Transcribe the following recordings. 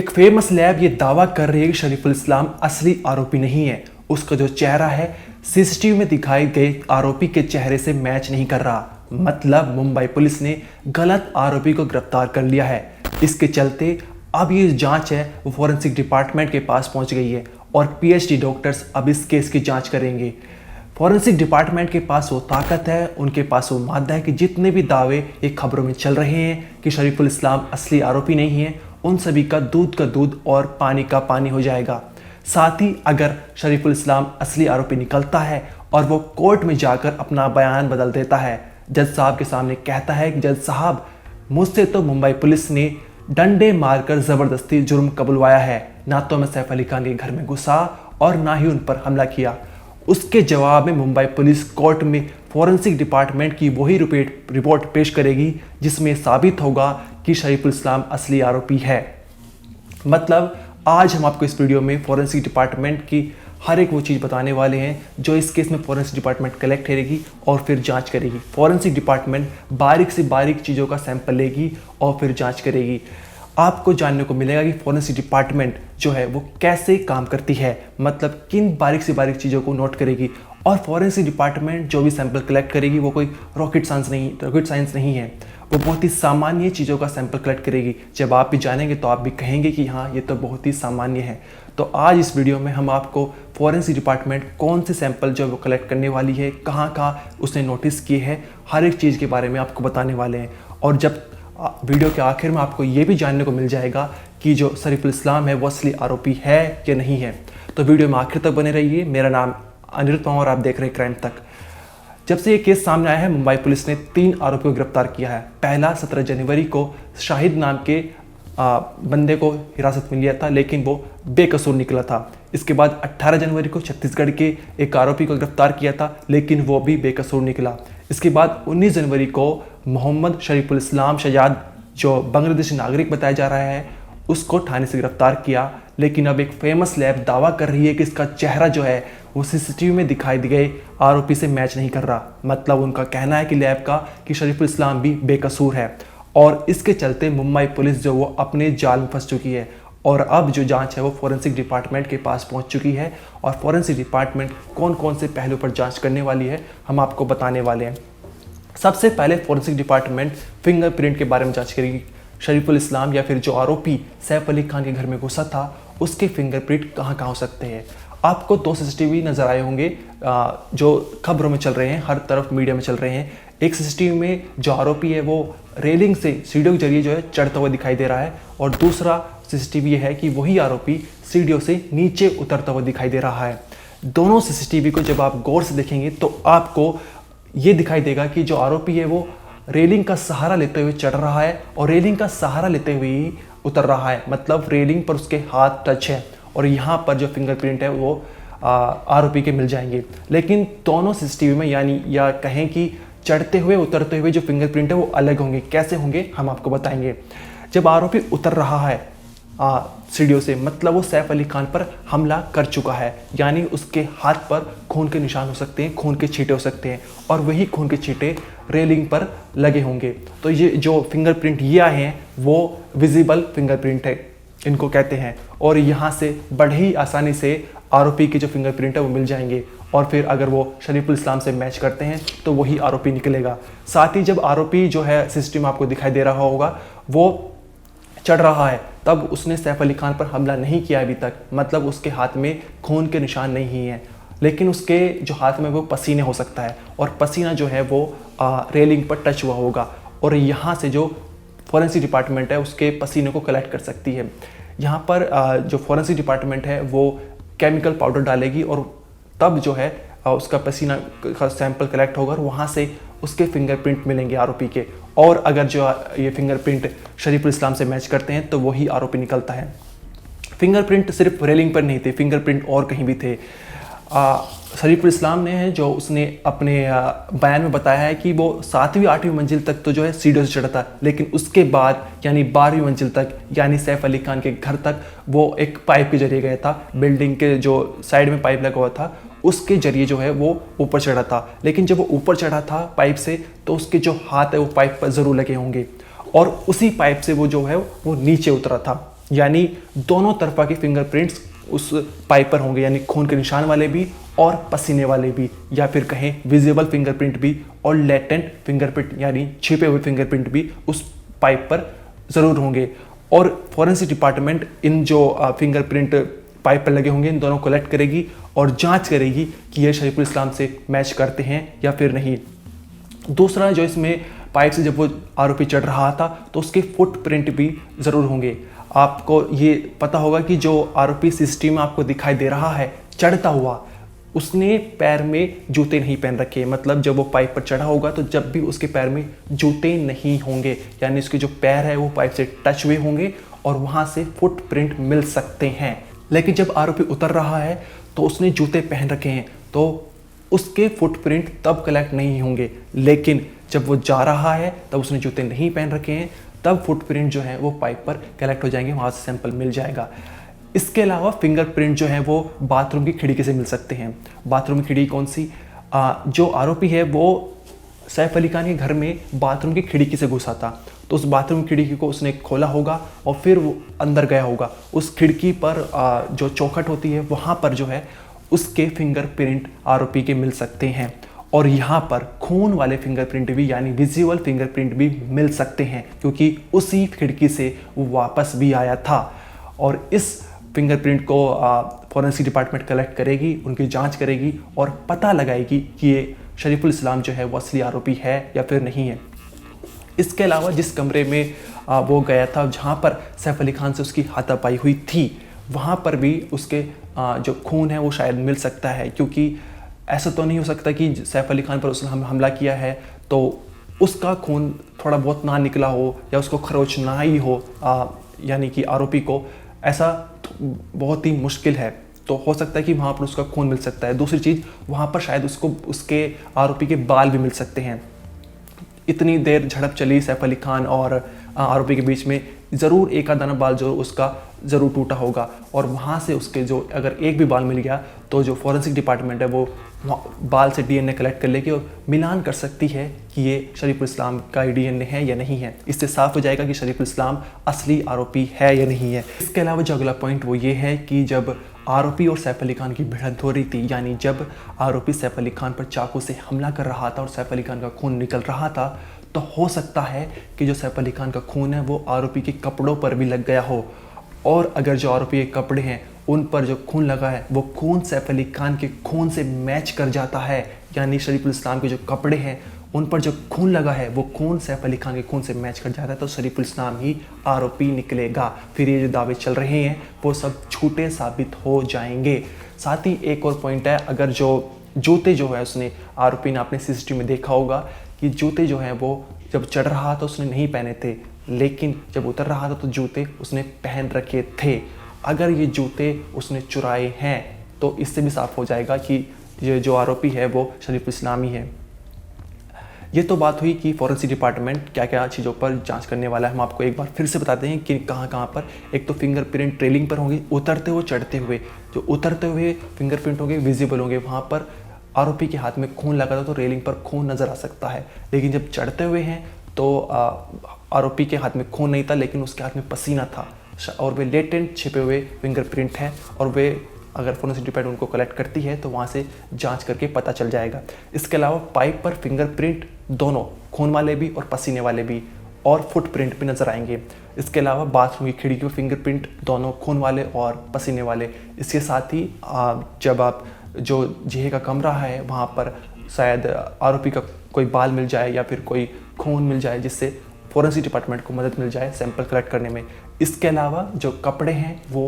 एक famous lab ये दावा कर रही है कि शरीफुल इस्लाम असली आरोपी नहीं है। उसका जो चेहरा है सीसीटीवी में दिखाई गए आरोपी के चेहरे से मैच नहीं कर रहा। मतलब मुंबई पुलिस ने गलत आरोपी को गिरफ्तार कर लिया है। इसके चलते अब ये जांच है वो फॉरेंसिक डिपार्टमेंट के पास पहुंच गई है और पीएचडी डॉक्टर्स अब इस केस की जांच करेंगे। फॉरेंसिक डिपार्टमेंट के पास वो ताकत है, उनके पास वो मादा है कि जितने भी दावे ये खबरों में चल रहे हैं कि शरीफुल इस्लाम असली आरोपी नहीं है, उन सभी का दूध और पानी का पानी हो जाएगा। साथ ही अगर शरीफुल इस्लाम असली आरोपी निकलता है और वो कोर्ट में जाकर अपना बयान बदल देता है, जज साहब के सामने कहता है कि जज साहब मुझसे तो मुंबई पुलिस ने डंडे मारकर ज़बरदस्ती जुर्म कबुलवाया है, ना तो मैं सैफ अली खान के घर में घुसा और ना ही उन पर हमला किया। उसके जवाब में मुंबई पुलिस कोर्ट में फॉरेंसिक डिपार्टमेंट की वही रिपोर्ट पेश करेगी जिसमें साबित होगा कि शरीफुल इस्लाम असली आरोपी है। मतलब आज हम आपको इस वीडियो में फॉरेंसिक डिपार्टमेंट की हर एक वो चीज़ बताने वाले हैं जो इस केस में फॉरेंसिक डिपार्टमेंट कलेक्ट करेगी और फिर जांच करेगी। फॉरेंसिक डिपार्टमेंट बारीक से बारीक चीज़ों का सैंपल लेगी और फिर जांच करेगी। आपको जानने को मिलेगा कि फॉरेंसिक डिपार्टमेंट जो है वो कैसे काम करती है, मतलब किन बारीक से बारीक चीज़ों को नोट करेगी। और फॉरेंसिक डिपार्टमेंट जो भी सैंपल कलेक्ट करेगी वो कोई रॉकेट साइंस नहीं है, वो बहुत ही सामान्य चीज़ों का सैंपल कलेक्ट करेगी। जब आप भी जानेंगे तो आप भी कहेंगे कि हाँ ये तो बहुत ही सामान्य है। तो आज इस वीडियो में हम आपको फॉरेंसिक डिपार्टमेंट कौन से सैंपल जो वो कलेक्ट करने वाली है, कहाँ उसने नोटिस किए हैं, हर एक चीज़ के बारे में आपको बताने वाले हैं। और जब वीडियो के आखिर में आपको ये भी जानने को मिल जाएगा कि जो शरीफुल इस्लाम है वो असली आरोपी है या नहीं है। तो वीडियो में आखिर तक बने रहिए। मेरा नाम अनिरुद्ध और आप देख रहे हैं क्राइम तक। जब से ये केस सामने आया है मुंबई पुलिस ने 3 आरोपियों को गिरफ्तार किया है। पहला 17 जनवरी को शाहिद नाम के बंदे को हिरासत में लिया था, लेकिन वो बेकसूर निकला था। इसके बाद 18 जनवरी को छत्तीसगढ़ के एक आरोपी को गिरफ्तार किया था, लेकिन वो भी बेकसूर निकला। इसके बाद 19 जनवरी को मोहम्मद शरीफुल इस्लाम शजाद, जो बांग्लादेशी नागरिक बताया जा रहा है, उसको थाने से गिरफ्तार किया। लेकिन अब एक फेमस लैब दावा कर रही है कि इसका चेहरा जो है वो सीसीटीवी में दिखाई गए आरोपी से मैच नहीं कर रहा। मतलब उनका कहना है कि लैब का कि शरीफुल इस्लाम भी बेकसूर है और इसके चलते मुंबई पुलिस जो वो अपने जाल में फंस चुकी है। और अब जो जांच है वो फॉरेंसिक डिपार्टमेंट के पास पहुंच चुकी है और फॉरेंसिक डिपार्टमेंट कौन से पहलू पर जांच करने वाली है हम आपको बताने वाले हैं। सबसे पहले फॉरेंसिक डिपार्टमेंट फिंगरप्रिंट के बारे में जांच करेगी। शरीफुल इस्लाम या फिर जो आरोपी सैफ अली खान के घर में घुसा था उसके फिंगरप्रिंट कहाँ हो सकते हैं। आपको 2 सीसीटीवी नज़र आए होंगे जो खबरों में चल रहे हैं, हर तरफ मीडिया में चल रहे हैं। एक सीसीटीवी में जो आरोपी है वो रेलिंग से सीढ़ियों के जरिए जो है चढ़ता हुआ दिखाई दे रहा है और दूसरा सीसीटीवी है कि वही आरोपी सीढ़ियों से नीचे उतरता हुआ दिखाई दे रहा है। दोनों सीसीटीवी को जब आप गौर से देखेंगे तो आपको ये दिखाई देगा कि जो आरोपी है वो रेलिंग का सहारा लेते हुए चढ़ रहा है और रेलिंग का सहारा लेते हुए ही उतर रहा है। मतलब रेलिंग पर उसके हाथ टच है और यहाँ पर जो फिंगरप्रिंट है वो आरोपी के मिल जाएंगे। लेकिन दोनों सीसीटीवी में या कहें कि चढ़ते हुए उतरते हुए जो फिंगरप्रिंट है वो अलग होंगे। कैसे होंगे हम आपको बताएंगे। जब आरोपी उतर रहा है सीढ़ियों से, मतलब वो सैफ अली खान पर हमला कर चुका है, यानी उसके हाथ पर खून के निशान हो सकते हैं, खून के छींटे हो सकते हैं और वही खून के छींटे रेलिंग पर लगे होंगे। तो ये जो फिंगरप्रिंट ये आए हैं वो विजिबल फिंगरप्रिंट है इनको कहते हैं और यहाँ से बड़े ही आसानी से आरोपी के जो फिंगरप्रिंट है वो मिल जाएंगे और फिर अगर वो शरीफुल इस्लाम से मैच करते हैं तो वही आरोपी निकलेगा। साथ ही जब आरोपी जो है सिस्टम आपको दिखाई दे रहा होगा वो चढ़ रहा है, तब उसने सैफ अली खान पर हमला नहीं किया अभी तक। मतलब उसके हाथ में खून के निशान नहीं है, लेकिन उसके जो हाथ में वो पसीने हो सकता है और पसीना जो है वो रेलिंग पर टच हुआ होगा और यहाँ से जो फॉरेंसिक डिपार्टमेंट है उसके पसीने को कलेक्ट कर सकती है। यहाँ पर जो फॉरेंसिक डिपार्टमेंट है वो केमिकल पाउडर डालेगी और तब जो है उसका पसीना का सैंपल कलेक्ट होगा और वहाँ से उसके फिंगरप्रिंट मिलेंगे आरोपी के। और अगर जो ये फिंगरप्रिंट शरीफुल इस्लाम से मैच करते हैं तो वही आरोपी निकलता है। फिंगरप्रिंट सिर्फ रेलिंग पर नहीं थे, फिंगरप्रिंट और कहीं भी थे। शरीफुल इस्लाम ने जो उसने अपने बयान में बताया है कि वो 7वीं 8वीं मंजिल तक तो जो है सीढ़ियों से चढ़ा था, लेकिन उसके बाद यानी 12वीं मंजिल तक यानी सैफ अली खान के घर तक वो एक पाइप के जरिए गया था। बिल्डिंग के जो साइड में पाइप लगा हुआ था उसके जरिए जो है वो ऊपर चढ़ा था। लेकिन जब वो ऊपर चढ़ा था पाइप से तो उसके जो हाथ है वो पाइप पर ज़रूर लगे होंगे और उसी पाइप से वो जो है वो नीचे उतरा था। यानी दोनों तरफा के फिंगरप्रिंट्स उस पाइप पर होंगे, यानी खून के निशान वाले भी और पसीने वाले भी, या फिर कहें विजिबल फिंगरप्रिंट भी और लेटेंट फिंगरप्रिंट यानी छिपे हुए फिंगरप्रिंट भी उस पाइप पर ज़रूर होंगे। और फॉरेंसिक डिपार्टमेंट इन जो फिंगरप्रिंट पाइप पर लगे होंगे इन दोनों को कलेक्ट करेगी और जांच करेगी कि ये शरीफुल इस्लाम से मैच करते हैं या फिर नहीं। दूसरा, जो इसमें पाइप से जब वो आरोपी चढ़ रहा था तो उसके फुटप्रिंट भी ज़रूर होंगे। आपको ये पता होगा कि जो आरोपी सीसीटीवी में आपको दिखाई दे रहा है चढ़ता हुआ, उसने पैर में जूते नहीं पहन रखे। मतलब जब वो पाइप पर चढ़ा होगा तो जब भी उसके पैर में जूते नहीं होंगे, यानी उसके जो पैर है वो पाइप से टच हुए होंगे और वहाँ से फुटप्रिंट मिल सकते हैं। लेकिन जब आरोपी उतर रहा है तो उसने जूते पहन रखे हैं तो उसके फुटप्रिंट तब कलेक्ट नहीं होंगे। लेकिन जब वो जा रहा है तब उसने जूते नहीं पहन रखे हैं, तब फुटप्रिंट जो है वो पाइप पर कलेक्ट हो जाएंगे, वहाँ से सैंपल मिल जाएगा। इसके अलावा फिंगरप्रिंट जो है वो बाथरूम की खिड़की से मिल सकते हैं। बाथरूम की खिड़की कौन सी? जो आरोपी है वो सैफ अली खान के घर में बाथरूम की खिड़की से घुसा था, तो उस बाथरूम की खिड़की को उसने खोला होगा और फिर वो अंदर गया होगा। उस खिड़की पर जो चौखट होती है वहाँ पर जो है उसके फिंगरप्रिंट आरोपी के मिल सकते हैं। और यहाँ पर खून वाले फिंगरप्रिंट भी यानी विजुअल फिंगरप्रिंट भी मिल सकते हैं, क्योंकि उसी खिड़की से वो वापस भी आया था। और इस फिंगरप्रिंट को फॉरेंसिक डिपार्टमेंट कलेक्ट करेगी, उनकी जांच करेगी और पता लगाएगी कि ये शरीफुल इस्लाम जो है वो असली आरोपी है या फिर नहीं है। इसके अलावा जिस कमरे में वो गया था जहाँ पर सैफ अली खान से उसकी हाथापाई हुई थी, वहाँ पर भी उसके जो खून है वो शायद मिल सकता है, क्योंकि ऐसा तो नहीं हो सकता कि सैफ अली खान पर उसने हमला किया है तो उसका खून थोड़ा बहुत ना निकला हो या उसको खरोच ना ही हो, यानी कि आरोपी को, ऐसा बहुत ही मुश्किल है। तो हो सकता है कि वहाँ पर उसका खून मिल सकता है। दूसरी चीज़, वहाँ पर शायद उसको उसके आरोपी के बाल भी मिल सकते हैं। इतनी देर झड़प चली सैफ अली खान और आरोपी के बीच में, ज़रूर एक आधा बाल जो उसका ज़रूर टूटा होगा और वहाँ से उसके जो अगर एक भी बाल मिल गया तो जो फॉरेंसिक डिपार्टमेंट है वो बाल से डीएनए कलेक्ट कर लेगी और मिलान कर सकती है कि ये शरीफुल इस्लाम का डीएनए है या नहीं है। इससे साफ हो जाएगा कि शरीफुल इस्लाम असली आरोपी है या नहीं है। इसके अलावा जो अगला पॉइंट वो ये है कि जब आरोपी और सैफ अली खान की भिड़ंत हो रही थी, यानी जब आरोपी सैफ अली खान पर चाकू से हमला कर रहा था और सैफ अली खान का खून निकल रहा था, तो हो सकता है कि जो सैफ अली खान का खून है वो आरोपी के कपड़ों पर भी लग गया हो। और अगर जो आरोपी के कपड़े हैं उन पर जो खून लगा है वो खून सैफ अली खान के खून से मैच कर जाता है, यानी शरीफुल इस्लाम के जो कपड़े हैं उन पर जो खून लगा है वो खून सैफ अली खान के खून से मैच कर जाता है, तो शरीफुल इस्लाम ही आरोपी निकलेगा। फिर ये जो दावे चल रहे हैं वो सब झूठे साबित हो जाएंगे। साथ ही एक और पॉइंट है, अगर जो जूते जो है उसने आरोपी ने अपने सीसीटीवी में देखा होगा कि जूते जो हैं वो जब चढ़ रहा था उसने नहीं पहने थे, लेकिन जब उतर रहा था तो जूते उसने पहन रखे थे। अगर ये जूते उसने चुराए हैं तो इससे भी साफ हो जाएगा कि ये जो आरोपी है वो शरीफुल इस्लाम ही है। ये तो बात हुई कि फॉरेंसिक डिपार्टमेंट क्या क्या चीज़ों पर जांच करने वाला है। हम आपको एक बार फिर से बताते हैं कि कहाँ कहाँ पर। एक तो फिंगरप्रिंट ट्रेलिंग पर होंगे, उतरते हुए चढ़ते हुए। जो उतरते हुए फिंगरप्रिंट होंगे विजिबल होंगे, वहाँ पर आरोपी के हाथ में खून लगा था तो रेलिंग पर खून नज़र आ सकता है। लेकिन जब चढ़ते हुए हैं तो आरोपी के हाथ में खून नहीं था, लेकिन उसके हाथ में पसीना था और वे लेटेंट छिपे हुए फिंगरप्रिंट हैं और वे अगर फॉरेंसिक डिपार्टमेंट उनको कलेक्ट करती है तो वहाँ से जांच करके पता चल जाएगा। इसके अलावा पाइप पर फिंगरप्रिंट दोनों, खून वाले भी और पसीने वाले भी, और फुटप्रिंट भी नज़र आएंगे। इसके अलावा बाथरूम की खिड़की पर फिंगरप्रिंट दोनों, खून वाले और पसीने वाले। इसके साथ ही जब आप जो जिहे का कमरा है वहाँ पर शायद आरोपी का कोई बाल मिल जाए या फिर कोई खून मिल जाए, जिससे फॉरेंसिक डिपार्टमेंट को मदद मिल जाए सैंपल कलेक्ट करने में। इसके अलावा जो कपड़े हैं वो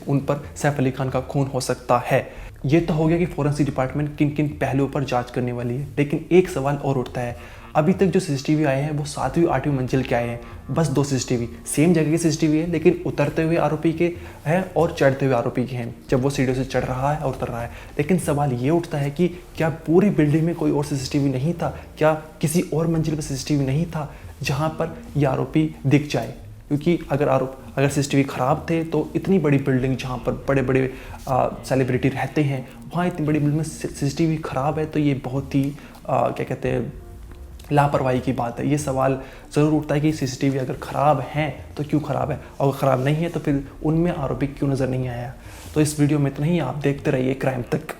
उन पर सैफ अली खान का खून हो सकता है। ये तो हो गया कि फॉरेंसिक डिपार्टमेंट किन किन पहलुओं पर जांच करने वाली है। लेकिन एक सवाल और उठता है, अभी तक जो सीसीटीवी आए हैं वो 7वीं 8वीं मंजिल के आए हैं, बस 2 सीसीटीवी, सेम जगह के सीसीटीवी है, लेकिन उतरते हुए आरोपी के हैं और चढ़ते हुए आरोपी के हैं, जब वो सीढ़ियों से चढ़ रहा है और उतर रहा है। लेकिन सवाल ये उठता है कि क्या पूरी बिल्डिंग में कोई और सीसीटीवी नहीं था? क्या किसी और मंजिल पर सीसीटीवी नहीं था जहाँ पर ये आरोपी दिख जाए? क्योंकि अगर सीसीटीवी ख़राब थे तो इतनी बड़ी बिल्डिंग जहाँ पर बड़े बड़े सेलिब्रिटी रहते हैं, वहाँ इतनी बड़ी बिल्डिंग में सीसीटीवी ख़राब है, तो ये बहुत ही क्या कहते हैं, लापरवाही की बात है। ये सवाल ज़रूर उठता है कि सीसीटीवी अगर ख़राब हैं तो क्यों ख़राब है, और अगर ख़राब नहीं है तो फिर उनमें आरोपी क्यों नज़र नहीं आया। तो इस वीडियो में इतना ही, आप देखते रहिए क्राइम तक।